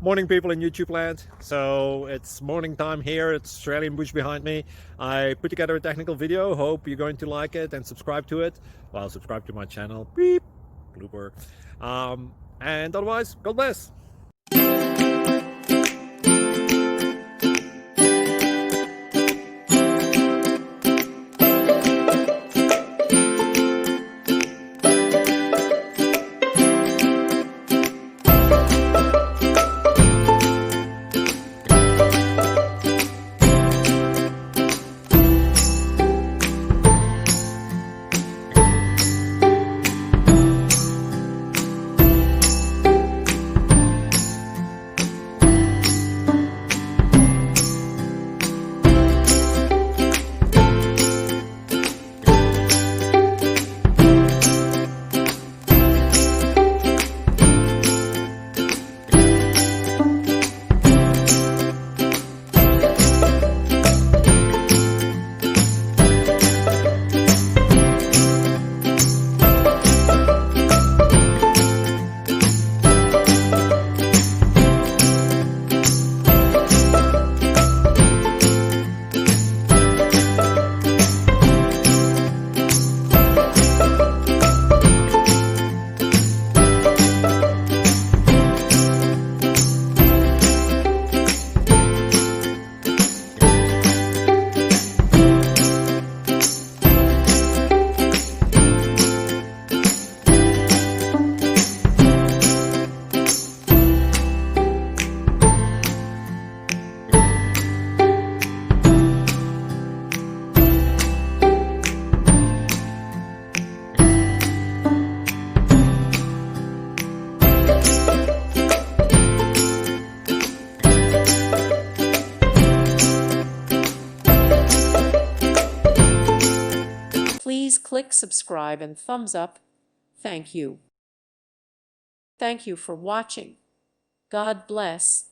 Morning, people in YouTube land. So it's morning time here. It's Australian bush behind me. I put together a technical video. Hope you're going to like it and subscribe to it. Well, subscribe to my channel. Beep. Blooper. And otherwise, God bless. Please click subscribe and thumbs up. Thank you. Thank you for watching. God bless.